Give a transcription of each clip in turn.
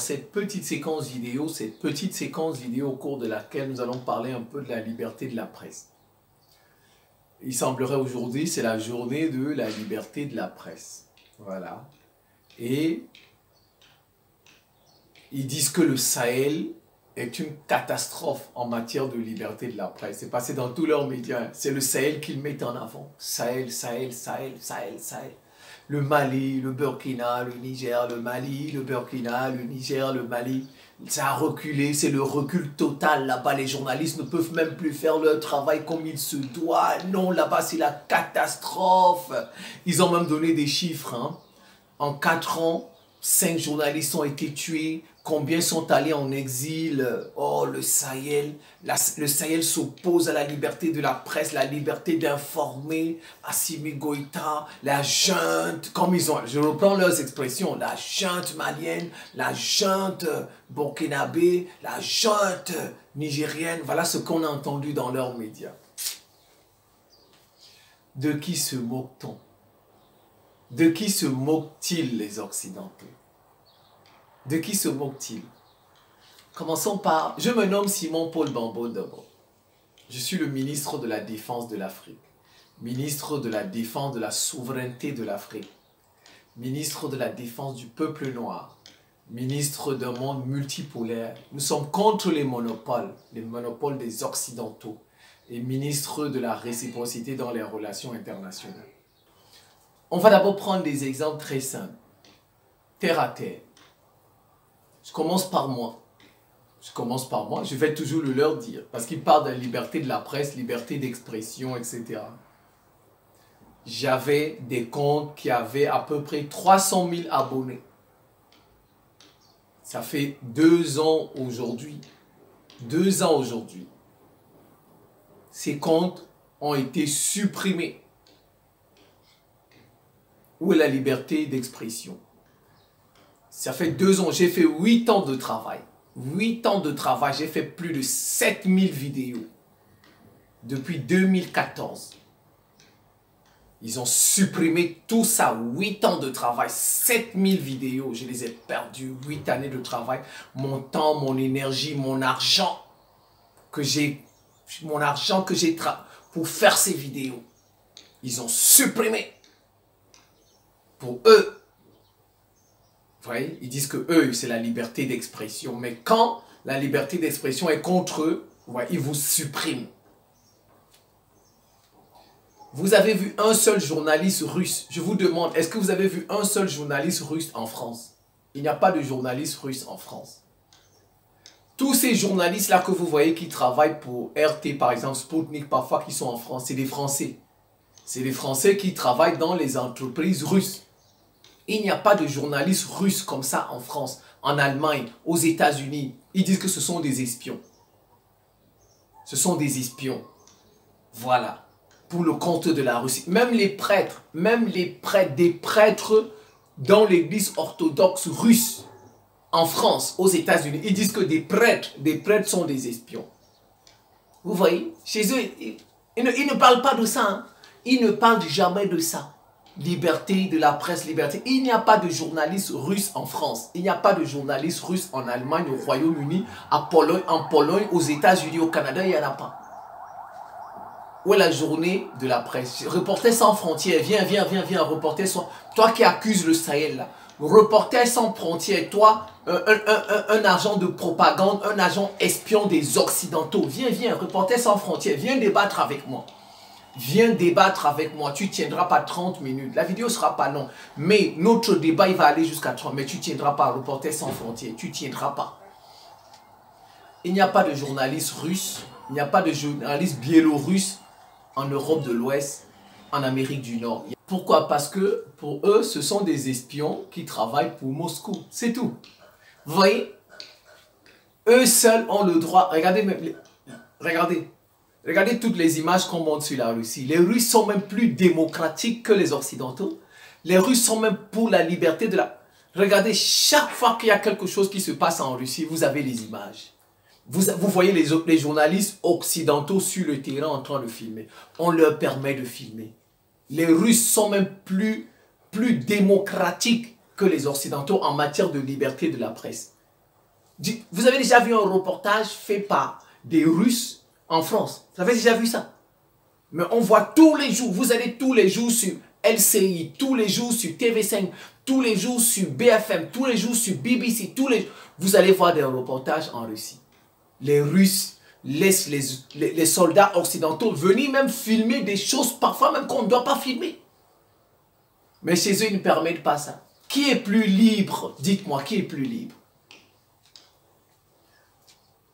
cette petite séquence vidéo, au cours de laquelle nous allons parler un peu de la liberté de la presse. Il semblerait aujourd'hui, c'est la journée de la liberté de la presse. Voilà. Et ils disent que le Sahel est une catastrophe en matière de liberté de la presse. C'est passé dans tous leurs médias. C'est le Sahel qu'ils mettent en avant. Sahel, Sahel, Sahel, Sahel, Sahel. Le Mali, le Burkina, le Niger, le Mali, le Burkina, le Niger, le Mali. Ça a reculé, c'est le recul total. Là-bas, les journalistes ne peuvent même plus faire leur travail comme il se doit. Non, là-bas, c'est la catastrophe. Ils ont même donné des chiffres. Hein. En 4 ans, 5 journalistes ont été tués. Combien sont allés en exil? Oh, le Sahel. Le Sahel s'oppose à la liberté de la presse, la liberté d'informer. Assimi Goïta, la junte, comme ils ont, je reprends leurs expressions, la junte malienne, la junte burkinabé, la junte nigérienne. Voilà ce qu'on a entendu dans leurs médias. De qui se moque-t-on? De qui se moquent-ils les Occidentaux? De qui se moque-t-il? Commençons par... Je me nomme Simon Paul Bambo d'abord. Je suis le ministre de la Défense de l'Afrique. Ministre de la Défense de la souveraineté de l'Afrique. Ministre de la Défense du peuple noir. Ministre d'un monde multipolaire. Nous sommes contre les monopoles des Occidentaux. Et ministre de la réciprocité dans les relations internationales. On va d'abord prendre des exemples très simples. Terre à terre. Je commence par moi. Je vais toujours le leur dire. Parce qu'ils parlent de la liberté de la presse, liberté d'expression, etc. J'avais des comptes qui avaient à peu près 300 000 abonnés. Ça fait 2 ans aujourd'hui. 2 ans aujourd'hui. Ces comptes ont été supprimés. Où est la liberté d'expression? Ça fait 2 ans, j'ai fait 8 ans de travail. 8 ans de travail, j'ai fait plus de 7000 vidéos. Depuis 2014. Ils ont supprimé tout ça, 8 ans de travail, 7000 vidéos. Je les ai perdues, 8 années de travail. Mon temps, mon énergie, mon argent que j'ai pour faire ces vidéos. Ils ont supprimé. Pour eux. Vous voyez, ils disent que eux, c'est la liberté d'expression. Mais quand la liberté d'expression est contre eux, vous voyez, ils vous suppriment. Vous avez vu un seul journaliste russe? Je vous demande, est-ce que vous avez vu un seul journaliste russe en France? Il n'y a pas de journaliste russe en France. Tous ces journalistes-là que vous voyez qui travaillent pour RT, par exemple, Sputnik, parfois qui sont en France, c'est des Français. C'est des Français qui travaillent dans les entreprises russes. Il n'y a pas de journalistes russes comme ça en France, en Allemagne, aux États-Unis. Ils disent que ce sont des espions. Ce sont des espions. Voilà. Pour le compte de la Russie. Même les prêtres, des prêtres dans l'église orthodoxe russe, en France, aux États-Unis, ils disent que des prêtres sont des espions. Vous voyez, chez eux, ils ne parlent pas de ça. Hein. Ils ne parlent jamais de ça. Liberté de la presse, liberté. Il n'y a pas de journalistes russes en France. Il n'y a pas de journalistes russes en Allemagne, au Royaume-Uni, en Pologne, aux États-Unis, au Canada, il n'y en a pas. Où est la journée de la presse? Reporter sans frontières, viens, reporter sans... Toi qui accuses le Sahel, là. Reporter sans frontières, toi, un agent de propagande, un agent espion des Occidentaux. Viens, reporter sans frontières, viens débattre avec moi. Viens débattre avec moi, tu ne tiendras pas 30 minutes. La vidéo ne sera pas longue, mais notre débat, il va aller jusqu'à 30, mais tu ne tiendras pas, Reporter sans frontières, tu ne tiendras pas. Il n'y a pas de journalistes russes, il n'y a pas de journalistes biélorusses en Europe de l'Ouest, en Amérique du Nord. Pourquoi? Parce que pour eux, ce sont des espions qui travaillent pour Moscou, c'est tout. Vous voyez? Eux seuls ont le droit, regardez toutes les images qu'on montre sur la Russie. Les Russes sont même plus démocratiques que les Occidentaux. Les Russes sont même pour la liberté de la... Regardez, chaque fois qu'il y a quelque chose qui se passe en Russie, vous avez les images. Vous voyez les journalistes occidentaux sur le terrain en train de filmer. On leur permet de filmer. Les Russes sont même plus démocratiques que les Occidentaux en matière de liberté de la presse. Vous avez déjà vu un reportage fait par des Russes en France? Vous avez déjà vu ça? Mais on voit tous les jours, vous allez tous les jours sur LCI, tous les jours sur TV5, tous les jours sur BFM, tous les jours sur BBC, vous allez voir des reportages en Russie. Les Russes laissent les soldats occidentaux venir même filmer des choses parfois même qu'on ne doit pas filmer. Mais chez eux, ils ne permettent pas ça. Qui est plus libre? Dites-moi, qui est plus libre?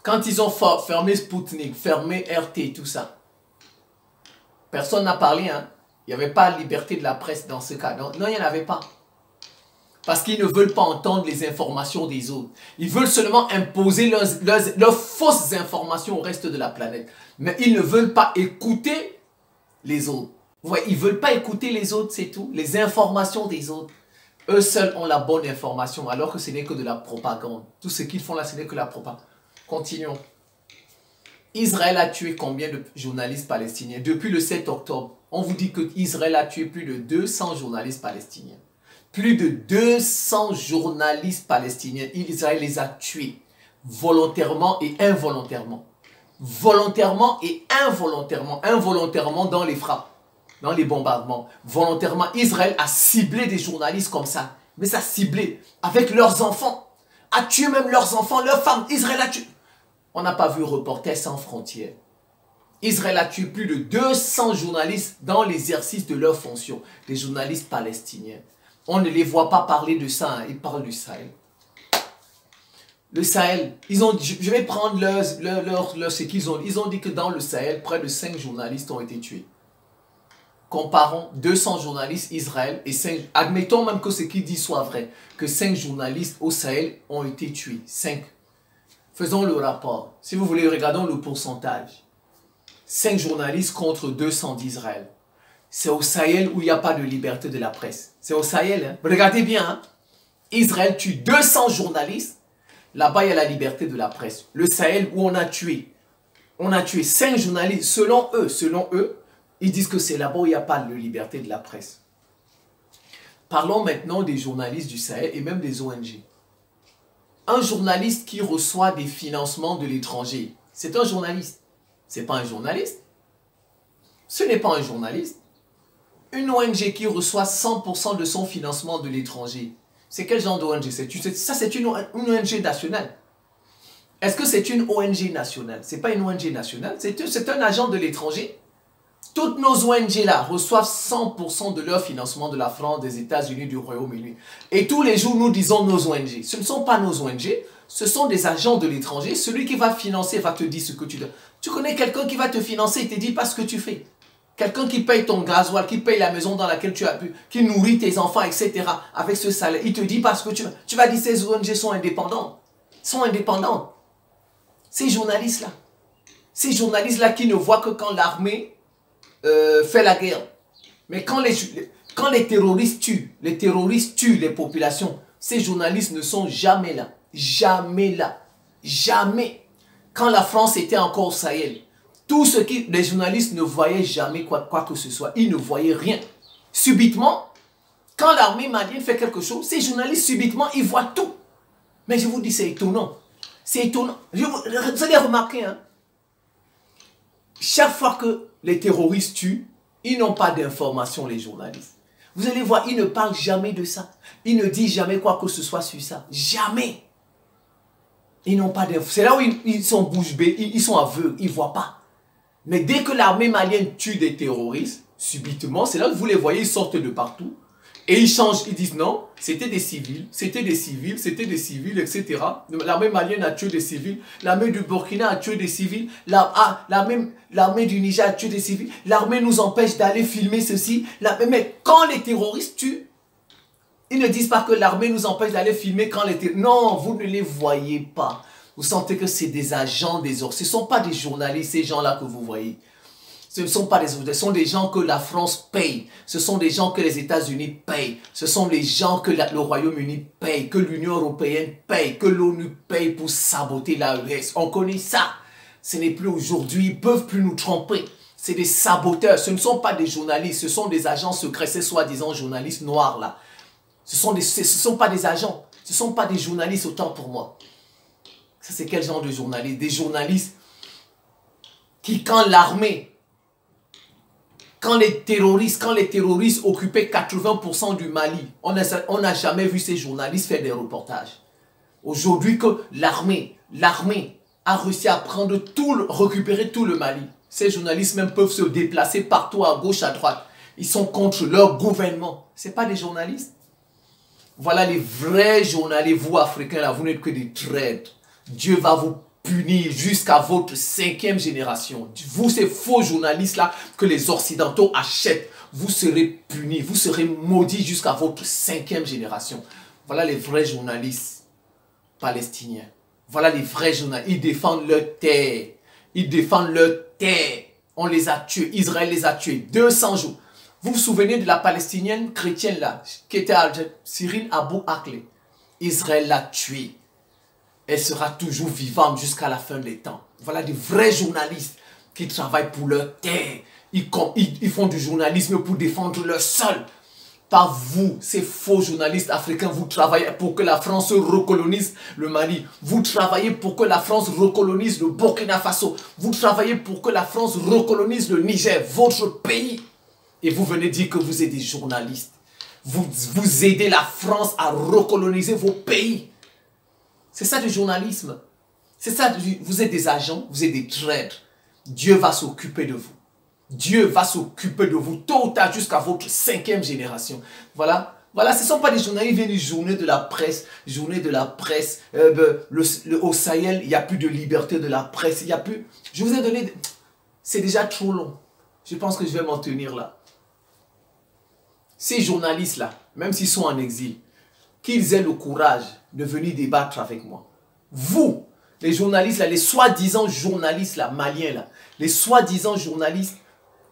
Quand ils ont fermé Sputnik, fermé RT, tout ça, personne n'a parlé, hein? Il n'y avait pas liberté de la presse dans ce cas. Non, il n'y en avait pas. Parce qu'ils ne veulent pas entendre les informations des autres. Ils veulent seulement imposer leurs fausses informations au reste de la planète. Mais ils ne veulent pas écouter les autres. Vous voyez, ils ne veulent pas écouter les autres, c'est tout. Les informations des autres. Eux seuls ont la bonne information, alors que ce n'est que de la propagande. Tout ce qu'ils font là, ce n'est que la propagande. Continuons. Israël a tué combien de journalistes palestiniens? Depuis le 7 octobre, on vous dit que Israël a tué plus de 200 journalistes palestiniens. Plus de 200 journalistes palestiniens. Israël les a tués volontairement et involontairement. Volontairement et involontairement. Involontairement dans les frappes, dans les bombardements. Volontairement, Israël a ciblé des journalistes comme ça. Mais ça a ciblé avec leurs enfants. A tué même leurs enfants, leurs femmes. Israël a tué. On n'a pas vu Reporters sans frontières. Israël a tué plus de 200 journalistes dans l'exercice de leurs fonctions. Des journalistes palestiniens. On ne les voit pas parler de ça. Hein. Ils parlent du Sahel. Le Sahel, je vais prendre ce qu'ils ont. Ils ont dit que dans le Sahel, près de 5 journalistes ont été tués. Comparons 200 journalistes Israël et 5. Admettons même que ce qu'ils disent soit vrai. Que 5 journalistes au Sahel ont été tués. 5. Faisons le rapport. Si vous voulez, regardons le pourcentage. 5 journalistes contre 200 d'Israël. C'est au Sahel où il n'y a pas de liberté de la presse. C'est au Sahel. Hein? Regardez bien. Hein? Israël tue 200 journalistes. Là-bas, il y a la liberté de la presse. Le Sahel où on a tué 5 journalistes. Selon eux, ils disent que c'est là-bas où il n'y a pas de liberté de la presse. Parlons maintenant des journalistes du Sahel et même des ONG. Un journaliste qui reçoit des financements de l'étranger, c'est un journaliste. Ce n'est pas un journaliste. Ce n'est pas un journaliste. Une ONG qui reçoit 100% de son financement de l'étranger, c'est quel genre d'ONG? Ça, c'est une ONG nationale. Est-ce que c'est une ONG nationale? Ce n'est pas une ONG nationale, c'est un agent de l'étranger. Toutes nos ONG-là reçoivent 100% de leur financement de la France, des États-Unis, du Royaume-Uni. Et tous les jours, nous disons nos ONG. Ce ne sont pas nos ONG, ce sont des agents de l'étranger. Celui qui va financer va te dire ce que tu dois. Tu connais quelqu'un qui va te financer et te dit pas ce que tu fais. Quelqu'un qui paye ton gasoil, qui paye la maison dans laquelle tu as pu, qui nourrit tes enfants, etc. avec ce salaire. Il te dit pas ce que tu veux. Tu vas dire ces ONG sont indépendantes. Sont indépendantes. Ces journalistes-là. Ces journalistes-là qui ne voient que quand l'armée fait la guerre. Mais quand les terroristes tuent les populations, ces journalistes ne sont jamais là. Jamais là. Jamais. Quand la France était encore au Sahel, les journalistes ne voyaient jamais quoi que ce soit. Ils ne voyaient rien. Subitement, quand l'armée malienne fait quelque chose, ces journalistes, subitement, ils voient tout. Mais je vous dis, c'est étonnant. C'est étonnant. Vous allez remarquer, hein, chaque fois que les terroristes tuent, ils n'ont pas d'informations, les journalistes. Vous allez voir, ils ne parlent jamais de ça. Ils ne disent jamais quoi que ce soit sur ça. Jamais. Ils n'ont pas d'informations. C'est là où ils sont bouche bée, ils sont aveugles, ils ne voient pas. Mais dès que l'armée malienne tue des terroristes, subitement, c'est là que vous les voyez, ils sortent de partout. Et ils changent, ils disent non, c'était des civils, etc. L'armée malienne a tué des civils, l'armée du Burkina a tué des civils, l'armée du Niger a tué des civils, l'armée nous empêche d'aller filmer ceci. Mais quand les terroristes tuent, ils ne disent pas que l'armée nous empêche d'aller filmer quand les terroristes... Non, vous ne les voyez pas. Vous sentez que c'est des agents des ordres. Ce ne sont pas des journalistes, ces gens-là que vous voyez. Ce ne sont pas des journalistes, ce sont des gens que la France paye. Ce sont des gens que les États-Unis payent. Ce sont des gens que le Royaume-Uni paye, que l'Union européenne paye, que l'ONU paye pour saboter l'AES. On connaît ça. Ce n'est plus aujourd'hui, ils ne peuvent plus nous tromper. C'est des saboteurs. Ce ne sont pas des journalistes, ce sont des agents secrets, ces soi-disant journalistes noirs là. Ce ne sont pas des agents, ce ne sont pas des journalistes autant pour moi. Ça, c'est quel genre de journalistes? Des journalistes qui, quand l'armée, quand les terroristes occupaient 80% du Mali, on n'a jamais vu ces journalistes faire des reportages. Aujourd'hui que l'armée a réussi à prendre récupérer tout le Mali. Ces journalistes même peuvent se déplacer partout à gauche, à droite. Ils sont contre leur gouvernement. Ce n'est pas des journalistes. Voilà les vrais journalistes. Vous, Africains, là, vous n'êtes que des traîtres. Dieu va vous punir jusqu'à votre 5e génération. Vous, ces faux journalistes-là que les Occidentaux achètent, vous serez punis. Vous serez maudits jusqu'à votre 5e génération. Voilà les vrais journalistes palestiniens. Voilà les vrais journalistes. Ils défendent leur terre. Ils défendent leur terre. On les a tués. Israël les a tués. 200 jours. Vous vous souvenez de la palestinienne chrétienne là, qui était à Cyril Abou Akleh. Israël l'a tuée. Elle sera toujours vivante jusqu'à la fin des temps. Voilà des vrais journalistes qui travaillent pour leur terre. Ils font du journalisme pour défendre leur sol. Pas vous, ces faux journalistes africains, vous travaillez pour que la France recolonise le Mali. Vous travaillez pour que la France recolonise le Burkina Faso. Vous travaillez pour que la France recolonise le Niger, votre pays. Et vous venez dire que vous êtes des journalistes. Vous aidez la France à recoloniser vos pays. C'est ça du journalisme. C'est ça, vous êtes des agents, vous êtes des traîtres. Dieu va s'occuper de vous. Dieu va s'occuper de vous tôt ou tard jusqu'à votre 5e génération. Voilà, ce ne sont pas des journalistes, ils viennent une journée de la presse. Journée de la presse. Au Sahel, il n'y a plus de liberté de la presse. Il y a plus. Je vous ai donné. C'est déjà trop long. Je pense que je vais m'en tenir là. Ces journalistes-là, même s'ils sont en exil, qu'ils aient le courage de venir débattre avec moi. Vous, les journalistes, là, les soi-disant journalistes là, maliens, là, les soi-disant journalistes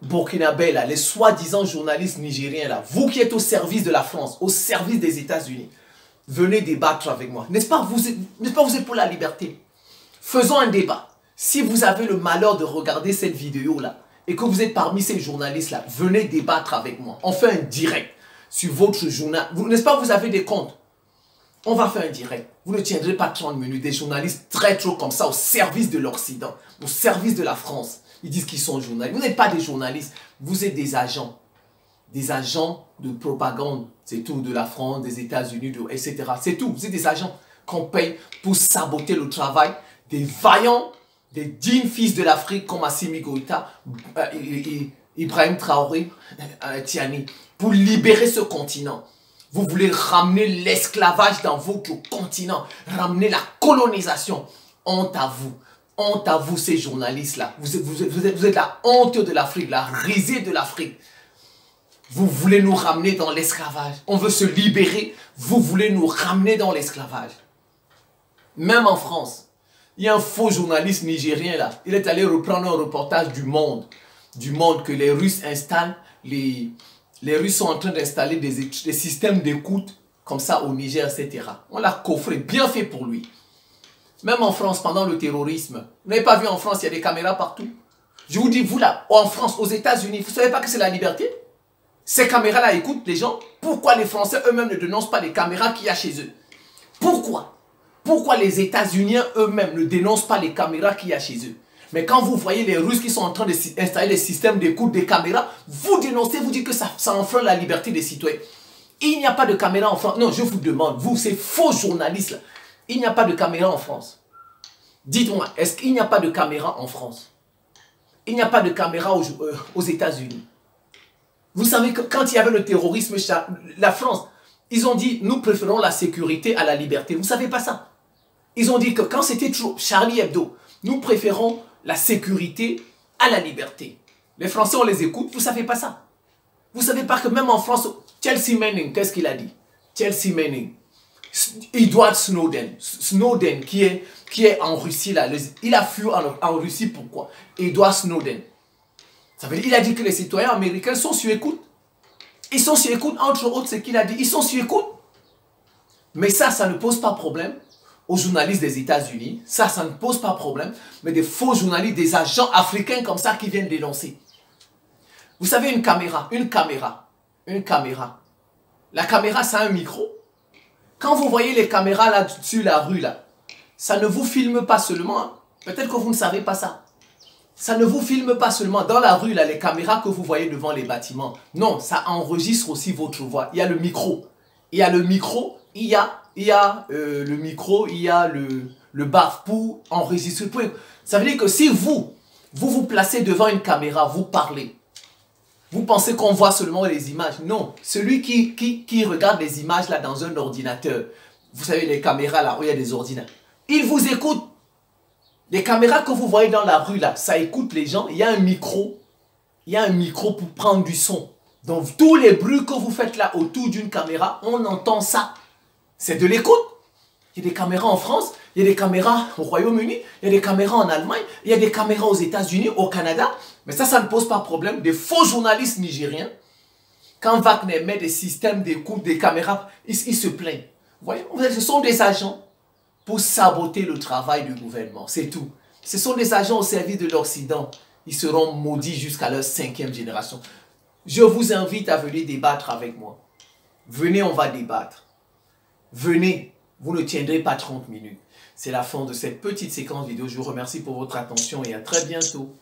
burkinabés, là, les soi-disant journalistes nigériens, là, vous qui êtes au service de la France, au service des États-Unis, venez débattre avec moi. N'est-ce pas, vous êtes pour la liberté? Faisons un débat. Si vous avez le malheur de regarder cette vidéo-là, et que vous êtes parmi ces journalistes-là, venez débattre avec moi. On fait un direct sur votre journal. N'est-ce pas, vous avez des comptes? On va faire un direct. Vous ne tiendrez pas 30 minutes. Des journalistes très trop comme ça au service de l'Occident, au service de la France. Ils disent qu'ils sont journalistes. Vous n'êtes pas des journalistes. Vous êtes des agents. Des agents de propagande. C'est tout, de la France, des États-Unis, etc. C'est tout. Vous êtes des agents qu'on paye pour saboter le travail des vaillants, des dignes fils de l'Afrique comme Assimi Goïta, Ibrahim Traoré, Tiani, pour libérer ce continent. Vous voulez ramener l'esclavage dans votre continent, ramener la colonisation. Honte à vous. Honte à vous, ces journalistes-là. Vous êtes la honte de l'Afrique, la risée de l'Afrique. Vous voulez nous ramener dans l'esclavage. On veut se libérer. Vous voulez nous ramener dans l'esclavage. Même en France, il y a un faux journaliste nigérien là. Il est allé reprendre un reportage du Monde. Du Monde que les Russes installent. Les Russes sont en train d'installer des systèmes d'écoute comme ça au Niger, etc. On l'a coffré, bien fait pour lui. Même en France, pendant le terrorisme, vous n'avez pas vu en France, il y a des caméras partout. Je vous dis, vous là, en France, aux États-Unis, vous ne savez pas que c'est la liberté? Ces caméras-là écoutent les gens. Pourquoi les Français eux-mêmes ne dénoncent pas les caméras qu'il y a chez eux? Pourquoi? Pourquoi les États-Unis eux-mêmes ne dénoncent pas les caméras qu'il y a chez eux? Mais quand vous voyez les Russes qui sont en train d'installer les systèmes d'écoute des caméras, vous dénoncez, vous dites que ça enfreint la liberté des citoyens. Il n'y a pas de caméra en France. Non, je vous demande, vous, ces faux journalistes-là, il n'y a pas de caméra en France. Dites-moi, est-ce qu'il n'y a pas de caméra en France? Il n'y a pas de caméra aux États-Unis. Vous savez que quand il y avait le terrorisme, la France, ils ont dit, nous préférons la sécurité à la liberté. Vous ne savez pas ça? Ils ont dit que quand c'était trop, Charlie Hebdo, nous préférons la sécurité à la liberté. Les Français, on les écoute, vous ne savez pas ça. Vous ne savez pas que même en France, Chelsea Manning, qu'est-ce qu'il a dit? Chelsea Manning, Edward Snowden, qui est en Russie, là, il a fui en Russie, pourquoi? Edward Snowden. Ça veut dire, il a dit que les citoyens américains sont sur écoute. Ils sont sur écoute, entre autres, ce qu'il a dit, ils sont sur écoute. Mais ça ne pose pas problème aux journalistes des États-Unis. Ça ne pose pas problème. Mais des faux journalistes, des agents africains comme ça qui viennent dénoncer. Vous savez, une caméra. La caméra, ça a un micro. Quand vous voyez les caméras là sur la rue, là, ça ne vous filme pas seulement. Hein. Peut-être que vous ne savez pas ça. Ça ne vous filme pas seulement. Dans la rue, là, les caméras que vous voyez devant les bâtiments. Non, ça enregistre aussi votre voix. Il y a le micro. Il y a le micro, il y a le micro, il y a le baf pour enregistrer. Ça veut dire que si vous vous placez devant une caméra, vous parlez. Vous pensez qu'on voit seulement les images. Non, celui qui regarde les images là dans un ordinateur, vous savez les caméras là où il y a des ordinateurs, il vous écoute. Les caméras que vous voyez dans la rue là, ça écoute les gens. Il y a un micro. Il y a un micro pour prendre du son. Donc tous les bruits que vous faites là autour d'une caméra, on entend ça. C'est de l'écoute. Il y a des caméras en France, il y a des caméras au Royaume-Uni, il y a des caméras en Allemagne, il y a des caméras aux États-Unis, au Canada. Mais ça ne pose pas problème. Des faux journalistes nigériens, quand Wagner met des systèmes d'écoute, des caméras, ils se plaignent. Vous voyez, ce sont des agents pour saboter le travail du gouvernement. C'est tout. Ce sont des agents au service de l'Occident. Ils seront maudits jusqu'à leur 5e génération. Je vous invite à venir débattre avec moi. Venez, on va débattre. Venez, vous ne tiendrez pas 30 minutes. C'est la fin de cette petite séquence vidéo. Je vous remercie pour votre attention et à très bientôt.